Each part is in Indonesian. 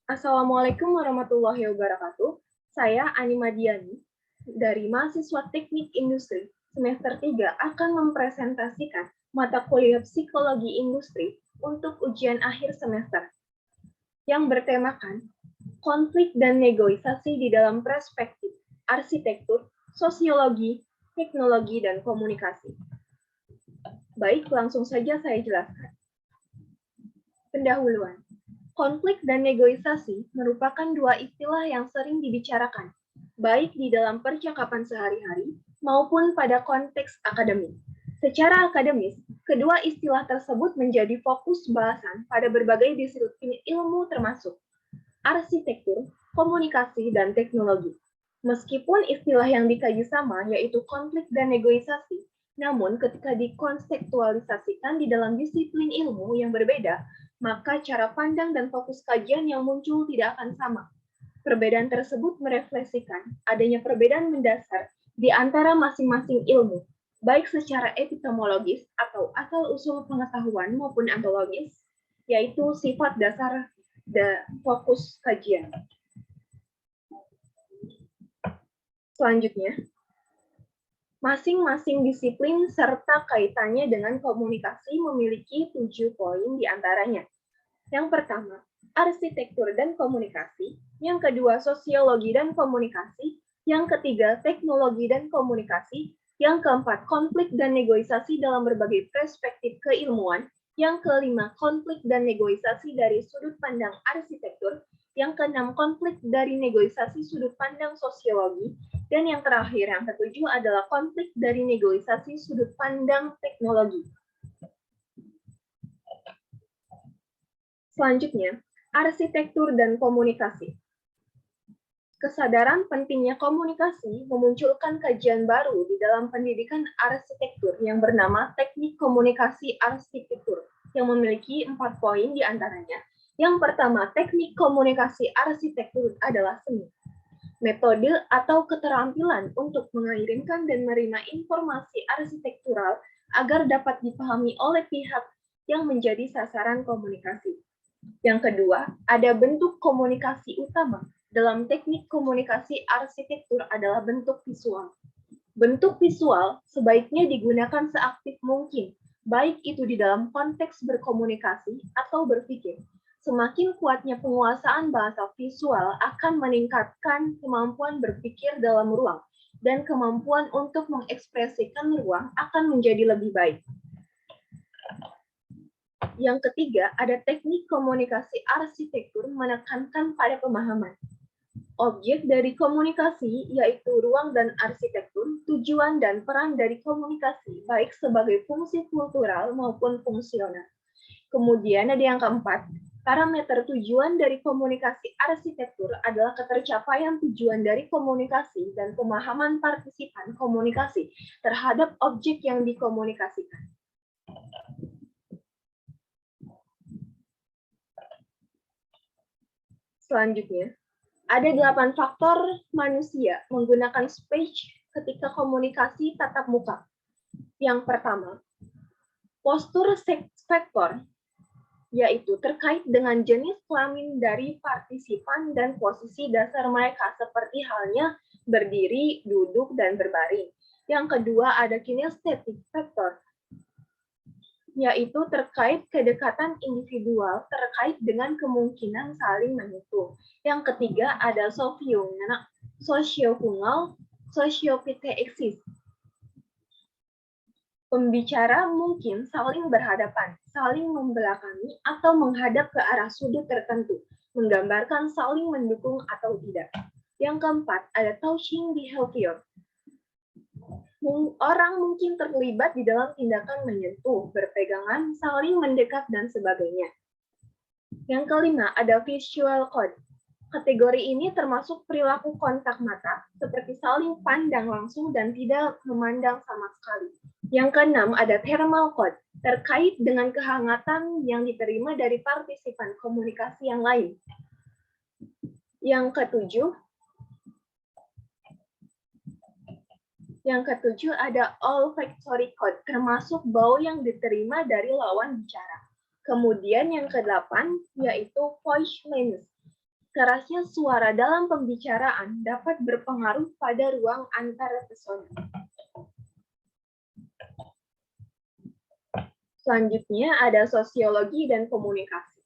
Assalamualaikum warahmatullahi wabarakatuh. Saya Ani Madiani dari mahasiswa Teknik Industri semester 3 akan mempresentasikan mata kuliah Psikologi Industri untuk ujian akhir semester yang bertemakan konflik dan negosiasi di dalam perspektif arsitektur, sosiologi, teknologi, dan komunikasi. Baik, langsung saja saya jelaskan. Pendahuluan. Konflik dan negosiasi merupakan dua istilah yang sering dibicarakan, baik di dalam percakapan sehari-hari maupun pada konteks akademik. Secara akademis, kedua istilah tersebut menjadi fokus bahasan pada berbagai disiplin ilmu termasuk arsitektur, komunikasi, dan teknologi. Meskipun istilah yang dikaji sama, yaitu konflik dan negosiasi, namun ketika dikonseptualisasikan di dalam disiplin ilmu yang berbeda, maka cara pandang dan fokus kajian yang muncul tidak akan sama. Perbedaan tersebut merefleksikan adanya perbedaan mendasar di antara masing-masing ilmu, baik secara epistemologis atau asal-usul pengetahuan maupun ontologis, yaitu sifat dasar fokus kajian. Selanjutnya, masing-masing disiplin serta kaitannya dengan komunikasi memiliki 7 poin di antaranya. Yang pertama, arsitektur dan komunikasi. Yang kedua, sosiologi dan komunikasi. Yang ketiga, teknologi dan komunikasi. Yang keempat, konflik dan negosiasi dalam berbagai perspektif keilmuan. Yang kelima, konflik dan negosiasi dari sudut pandang arsitektur. Yang keenam, konflik dari negosiasi sudut pandang sosiologi. Dan yang terakhir, yang ketujuh adalah konflik dari negosiasi sudut pandang teknologi. Selanjutnya, arsitektur dan komunikasi. Kesadaran pentingnya komunikasi memunculkan kajian baru di dalam pendidikan arsitektur yang bernama Teknik Komunikasi Arsitektur, yang memiliki 4 poin di antaranya. Yang pertama, teknik komunikasi arsitektur adalah seni. Metode atau keterampilan untuk mengirimkan dan menerima informasi arsitektural agar dapat dipahami oleh pihak yang menjadi sasaran komunikasi. Yang kedua, ada bentuk komunikasi utama. Dalam teknik komunikasi arsitektur adalah bentuk visual. Bentuk visual sebaiknya digunakan seaktif mungkin, baik itu di dalam konteks berkomunikasi atau berpikir. Semakin kuatnya penguasaan bahasa visual akan meningkatkan kemampuan berpikir dalam ruang, dan kemampuan untuk mengekspresikan ruang akan menjadi lebih baik. Yang ketiga, ada teknik komunikasi arsitektur menekankan pada pemahaman. Objek dari komunikasi, yaitu ruang dan arsitektur, tujuan dan peran dari komunikasi, baik sebagai fungsi kultural maupun fungsional. Kemudian ada yang keempat, parameter tujuan dari komunikasi arsitektur adalah ketercapaian tujuan dari komunikasi dan pemahaman partisipan komunikasi terhadap objek yang dikomunikasikan. Selanjutnya, ada 8 faktor manusia menggunakan speech ketika komunikasi tatap muka. Yang pertama, postur faktor, yaitu terkait dengan jenis kelamin dari partisipan dan posisi dasar mereka, seperti halnya berdiri, duduk, dan berbaring. Yang kedua, ada kinesthetic factor, yaitu terkait kedekatan individual terkait dengan kemungkinan saling menyentuh. Yang ketiga ada sosiofungal, sosiopitheexis. Pembicara mungkin saling berhadapan, saling membelakangi, atau menghadap ke arah sudut tertentu, menggambarkan saling mendukung atau tidak. Yang keempat ada touching behavior. Orang mungkin terlibat di dalam tindakan menyentuh, berpegangan, saling mendekat, dan sebagainya. Yang kelima, ada visual code. Kategori ini termasuk perilaku kontak mata, seperti saling pandang langsung dan tidak memandang sama sekali. Yang keenam, ada thermal code, terkait dengan kehangatan yang diterima dari partisipan komunikasi yang lain. Yang ketujuh ada olfactory code, termasuk bau yang diterima dari lawan bicara. Kemudian yang ke-8 yaitu voicelessness. Kerasnya suara dalam pembicaraan dapat berpengaruh pada ruang antara pesona. Selanjutnya ada sosiologi dan komunikasi.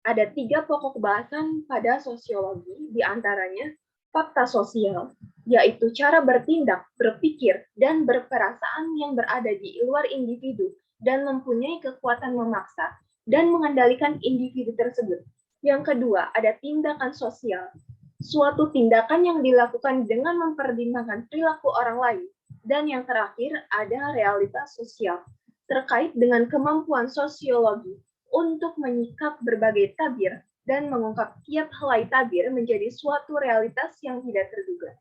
Ada 3 pokok bahasan pada sosiologi, diantaranya fakta sosial, yaitu cara bertindak, berpikir, dan berperasaan yang berada di luar individu dan mempunyai kekuatan memaksa dan mengendalikan individu tersebut. Yang kedua, ada tindakan sosial, suatu tindakan yang dilakukan dengan mempertimbangkan perilaku orang lain. Dan yang terakhir, ada realitas sosial, terkait dengan kemampuan sosiologi untuk menyikap berbagai tabir dan mengungkap tiap helai tabir menjadi suatu realitas yang tidak terduga.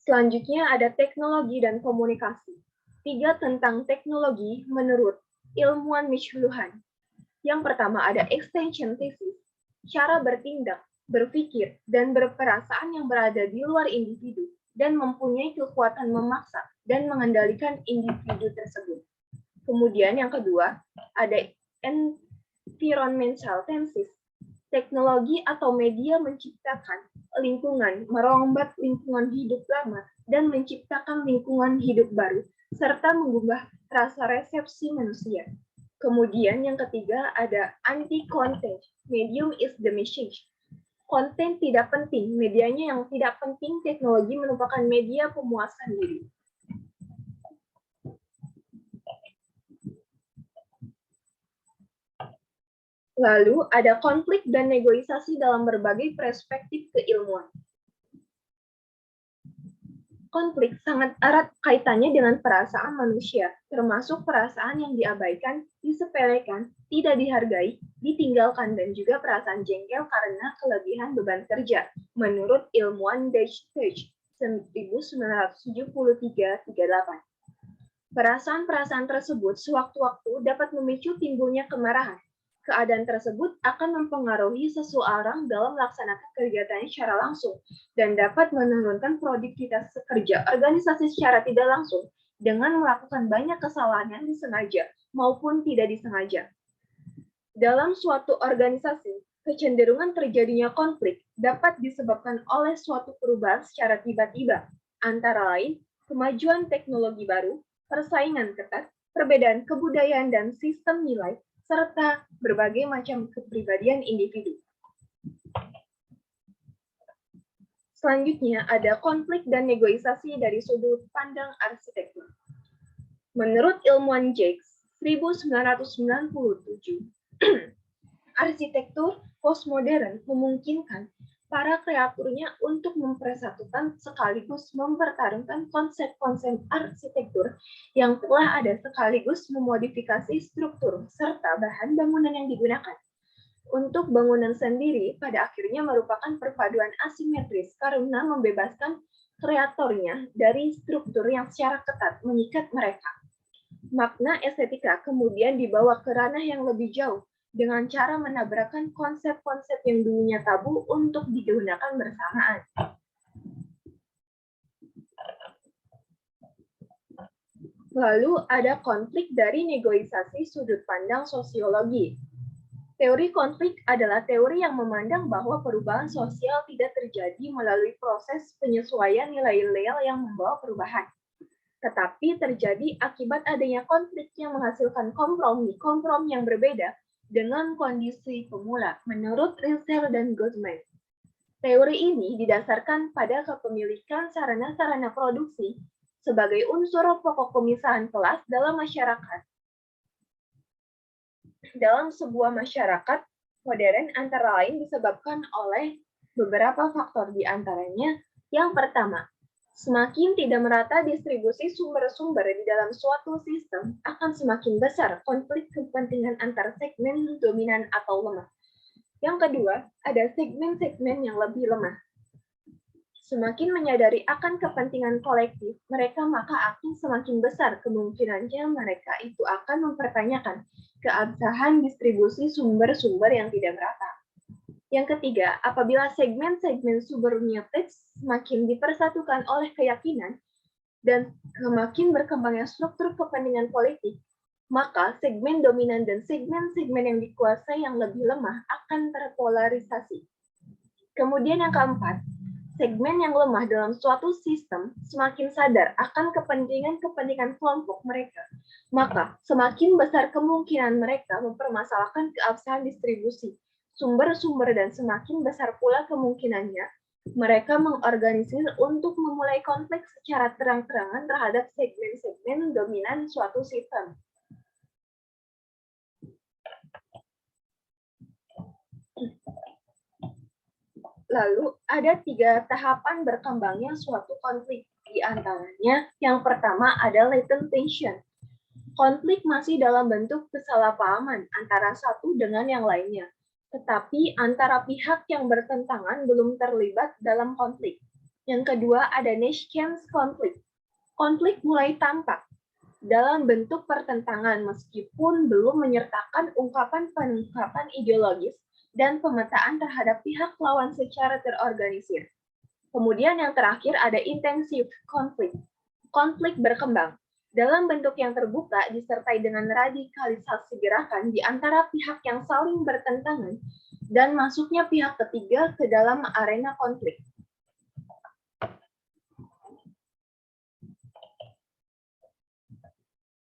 Selanjutnya ada teknologi dan komunikasi. 3 tentang teknologi menurut ilmuwan Mitch Luhan. Yang pertama ada extension thesis, cara bertindak, berpikir, dan berperasaan yang berada di luar individu dan mempunyai kekuatan memaksa dan mengendalikan individu tersebut. Kemudian yang kedua ada environmental thesis, teknologi atau media menciptakan lingkungan, merombak lingkungan hidup lama, dan menciptakan lingkungan hidup baru, serta mengubah rasa resepsi manusia. Kemudian yang ketiga ada anti-content, medium is the message. Konten tidak penting, medianya yang tidak penting, teknologi merupakan media pemuasan diri. Lalu ada konflik dan negosiasi dalam berbagai perspektif keilmuan. Konflik sangat erat kaitannya dengan perasaan manusia, termasuk perasaan yang diabaikan, disepelekan, tidak dihargai, ditinggalkan, dan juga perasaan jengkel karena kelebihan beban kerja, menurut ilmuwan Deutsch 1973-38. Perasaan-perasaan tersebut sewaktu-waktu dapat memicu timbulnya kemarahan. Keadaan tersebut akan mempengaruhi seseorang dalam melaksanakan kegiatannya secara langsung dan dapat menurunkan produktivitas kerja organisasi secara tidak langsung dengan melakukan banyak kesalahan yang disengaja maupun tidak disengaja. Dalam suatu organisasi, kecenderungan terjadinya konflik dapat disebabkan oleh suatu perubahan secara tiba-tiba, antara lain kemajuan teknologi baru, persaingan ketat, perbedaan kebudayaan dan sistem nilai, serta berbagai macam kepribadian individu. Selanjutnya ada konflik dan negosiasi dari sudut pandang arsitektur. Menurut ilmuwan Jacques 1997, arsitektur postmodern memungkinkan para kreaturnya untuk mempersatukan sekaligus mempertarungkan konsep-konsep arsitektur yang telah ada sekaligus memodifikasi struktur serta bahan bangunan yang digunakan. Untuk bangunan sendiri pada akhirnya merupakan perpaduan asimetris karena membebaskan kreatornya dari struktur yang secara ketat mengikat mereka. Makna estetika kemudian dibawa ke ranah yang lebih jauh dengan cara menabrakkan konsep-konsep yang dulunya tabu untuk digunakan bersamaan. Lalu ada konflik dari negosiasi sudut pandang sosiologi. Teori konflik adalah teori yang memandang bahwa perubahan sosial tidak terjadi melalui proses penyesuaian nilai-nilai yang membawa perubahan, tetapi terjadi akibat adanya konflik yang menghasilkan kompromi yang berbeda dengan kondisi pemula, menurut Rilke dan Goldman. Teori ini didasarkan pada kepemilikan sarana-sarana produksi sebagai unsur pokok pemisahan kelas dalam masyarakat. Dalam sebuah masyarakat modern antara lain disebabkan oleh beberapa faktor, di antaranya yang pertama, semakin tidak merata distribusi sumber-sumber di dalam suatu sistem, akan semakin besar konflik kepentingan antar segmen dominan atau lemah. Yang kedua, ada segmen-segmen yang lebih lemah. Semakin menyadari akan kepentingan kolektif mereka, maka akan semakin besar kemungkinannya mereka itu akan mempertanyakan keabsahan distribusi sumber-sumber yang tidak merata. Yang ketiga, apabila segmen-segmen sumbernya semakin dipersatukan oleh keyakinan, dan semakin berkembangnya struktur kepentingan politik, maka segmen dominan dan segmen-segmen yang dikuasai yang lebih lemah akan terpolarisasi. Kemudian yang keempat, segmen yang lemah dalam suatu sistem semakin sadar akan kepentingan-kepentingan kelompok mereka, maka semakin besar kemungkinan mereka mempermasalahkan keabsahan distribusi sumber-sumber dan semakin besar pula kemungkinannya mereka mengorganisir untuk memulai konflik secara terang-terangan terhadap segmen-segmen dominan suatu sistem. Lalu, ada 3 tahapan berkembangnya suatu konflik. Di antaranya, yang pertama ada latent tension. Konflik masih dalam bentuk kesalahpahaman antara satu dengan yang lainnya, tetapi antara pihak yang bertentangan belum terlibat dalam konflik. Yang kedua ada nascent konflik. Konflik mulai tampak dalam bentuk pertentangan meskipun belum menyertakan ungkapan-pengungkapan ideologis dan pemetaan terhadap pihak lawan secara terorganisir. Kemudian yang terakhir ada intensif konflik. Konflik berkembang dalam bentuk yang terbuka disertai dengan radikalisasi gerakan di antara pihak yang saling bertentangan dan masuknya pihak ketiga ke dalam arena konflik.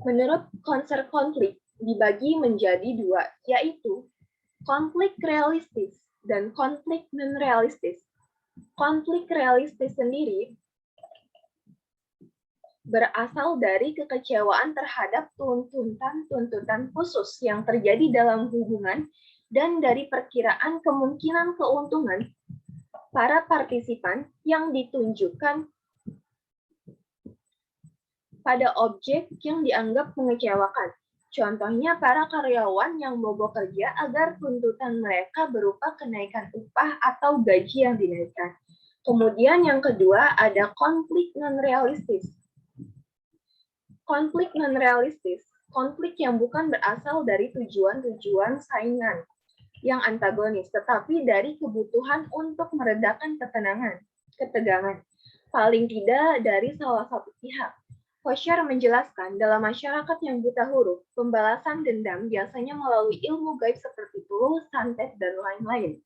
Menurut konsep konflik dibagi menjadi 2, yaitu konflik realistis dan konflik non-realistis. Konflik realistis sendiri berasal dari kekecewaan terhadap tuntutan khusus yang terjadi dalam hubungan dan dari perkiraan kemungkinan keuntungan para partisipan yang ditunjukkan pada objek yang dianggap mengecewakan. Contohnya para karyawan yang mogok kerja agar tuntutan mereka berupa kenaikan upah atau gaji yang dinaikkan. Kemudian yang kedua ada konflik non-realistis. Konflik non-realistis, konflik yang bukan berasal dari tujuan-tujuan saingan yang antagonis, tetapi dari kebutuhan untuk meredakan ketegangan, paling tidak dari salah satu pihak. Koshar menjelaskan, dalam masyarakat yang buta huruf, pembalasan dendam biasanya melalui ilmu gaib seperti tulus, santet, dan lain-lain.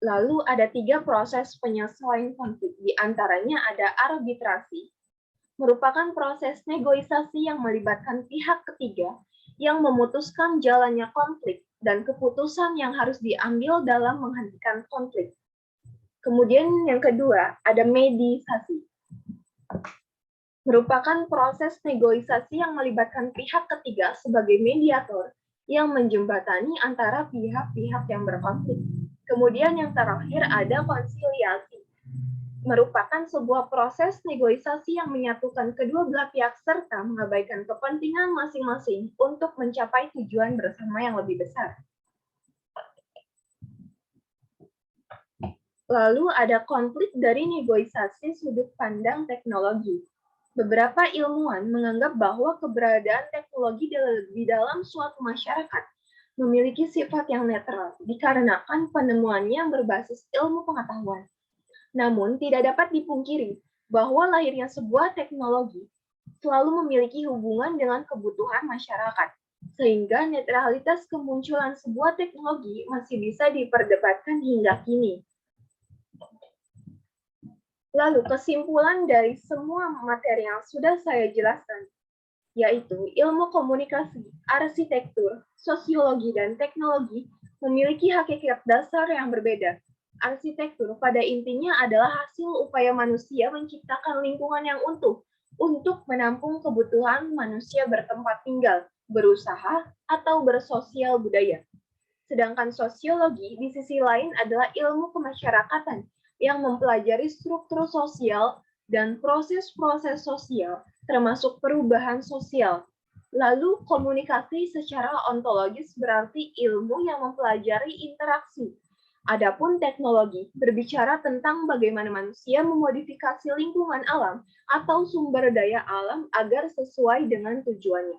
Lalu ada 3 proses penyelesaian konflik, di antaranya ada arbitrasi, merupakan proses negosiasi yang melibatkan pihak ketiga yang memutuskan jalannya konflik dan keputusan yang harus diambil dalam menghentikan konflik. Kemudian yang kedua ada mediasi, merupakan proses negosiasi yang melibatkan pihak ketiga sebagai mediator yang menjembatani antara pihak-pihak yang berkonflik. Kemudian yang terakhir ada konsiliasi, merupakan sebuah proses negosiasi yang menyatukan kedua belah pihak serta mengabaikan kepentingan masing-masing untuk mencapai tujuan bersama yang lebih besar. Lalu ada konflik dari negosiasi sudut pandang teknologi. Beberapa ilmuwan menganggap bahwa keberadaan teknologi di dalam suatu masyarakat memiliki sifat yang netral dikarenakan penemuannya yang berbasis ilmu pengetahuan. Namun, tidak dapat dipungkiri bahwa lahirnya sebuah teknologi selalu memiliki hubungan dengan kebutuhan masyarakat, sehingga netralitas kemunculan sebuah teknologi masih bisa diperdebatkan hingga kini. Lalu, kesimpulan dari semua materi yang sudah saya jelaskan, yaitu ilmu komunikasi, arsitektur, sosiologi, dan teknologi memiliki hakikat dasar yang berbeda. Arsitektur pada intinya adalah hasil upaya manusia menciptakan lingkungan yang utuh untuk menampung kebutuhan manusia bertempat tinggal, berusaha, atau bersosial budaya. Sedangkan sosiologi di sisi lain adalah ilmu kemasyarakatan yang mempelajari struktur sosial dan proses-proses sosial, termasuk perubahan sosial. Lalu komunikasi secara ontologis berarti ilmu yang mempelajari interaksi. Adapun teknologi berbicara tentang bagaimana manusia memodifikasi lingkungan alam atau sumber daya alam agar sesuai dengan tujuannya.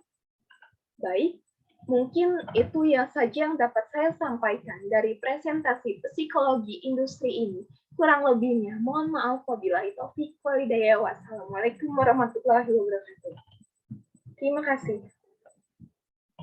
Baik, Mungkin itu yang saja yang dapat saya sampaikan dari presentasi psikologi industri ini. Kurang lebihnya, mohon maaf wabillahi taufik walhidayah. Wassalamualaikum warahmatullahi wabarakatuh. Terima kasih.